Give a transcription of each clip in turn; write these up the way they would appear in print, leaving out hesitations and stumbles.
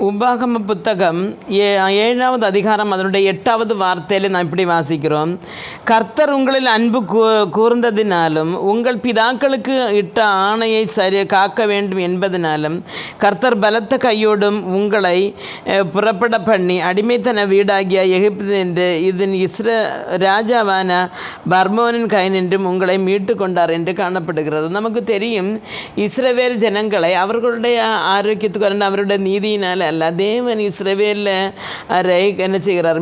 உபாகம புத்தகம் 7வது அதிகாரம் அதனுடைய 8வது வார்த்தையில் நாம் இப்படி வாசிக்கிறோம். கர்த்தர் உங்களில் அன்பு கூர்ந்ததினாலும் உங்கள் பிதாக்களுக்கு இட்ட ஆணையை காக்க வேண்டும் என்பதனாலும் கர்த்தர் பலத்த கையோடும் உங்களை புறப்பட பண்ணி அடிமைத்தன வீடாகிய எகிப்தினின்று இதன் ராஜாவான பர்மோனின் கை நின்றும் உங்களை மீட்டு கொண்டார் என்று காணப்படுகிறது. நமக்கு தெரியும், இஸ்ரவேல் ஜனங்களை அவர்களுடைய ஆரோக்கியத்துக்கு அவருடைய நீதியினால் அல்ல, தேவன் இஸ்ரவேலில் என்ன செய்கிறார்,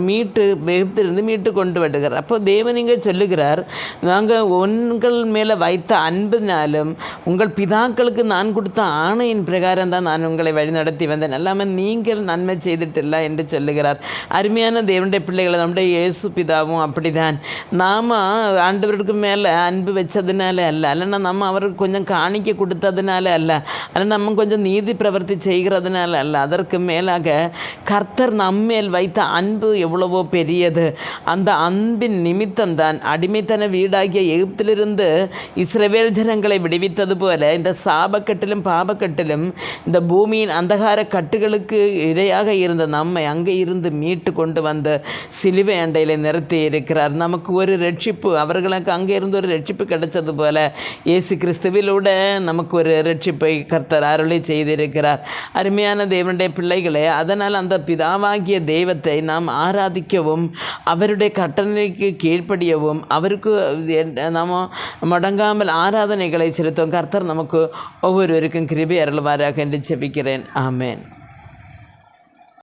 எகிப்திலிருந்து மீட்டு கொண்டு வருகிறார். அப்போ தேவன் இங்கே சொல்லுகிறார், நாங்கள் உங்கள் மேலே வைத்த அன்பினாலும் உங்கள் பிதாக்களுக்கு நான் கொடுத்த ஆணையின் பிரகாரம் தான் நான் உங்களை வழி நடத்தி வந்தேன், அல்லாமல் நீங்கள் நன்மை செய்துட்டில்ல என்று சொல்லுகிறார். அருமையான தேவனுடைய பிள்ளைகளை, நம்முடைய இயேசு பிதாவும் அப்படிதான். நாம் ஆண்டவருக்கு மேலே அன்பு வச்சதுனால அல்ல, அல்லைன்னா நம்ம அவருக்கு கொஞ்சம் காணிக்க கொடுத்ததுனால அல்ல, அல்ல நம்ம கொஞ்சம் நீதி பிரவர்த்தி செய்கிறதுனால அல்ல, அதற்கு மேலாக கர்த்தர் நம்மேல் வைத்த அன்பு எவ்வளவோ பெரியது. அந்த அன்பின் நிமித்தம்தான் அடிமைத்தன வீடாகிய எகிப்திலிருந்து இஸ்ரவேல் ஜனங்களை விடுவித்தது போல இந்த சாபக்கட்டிலும் பாபக்கட்டிலும் இந்த பூமியின் அந்தகார கட்டுகளுக்கு இடையாக இருந்த நம்மை அங்கே இருந்து மீட்டு கொண்டு வந்து சிலுவை அண்டையில் நிறுத்தி இருக்கிறார். நமக்கு ஒரு ரட்சிப்பு, அவர்களுக்கு அங்கே இருந்து ஒரு ரட்சிப்பு கிடைச்சது போல இயேசு கிறிஸ்துவிலூட நமக்கு ஒரு ரட்சிப்பை கர்த்தர் அருளை செய்திருக்கிறார். அருமையான தேவனுடைய பிள்ளைகளே, அதனால் அந்த பிதாவாகிய தெய்வத்தை நாம் ஆராதிக்கவும் அவருடைய கட்டளைக்கு கீழ்ப்படியவும் அவருக்கு நாம் மடங்காமல் ஆராதனைகளை செலுத்தும் கர்த்தர் நமக்கு ஒவ்வொருவருக்கும் கிருபை அருள்வாராக என்று ஜெபிக்கிறேன். ஆமென்.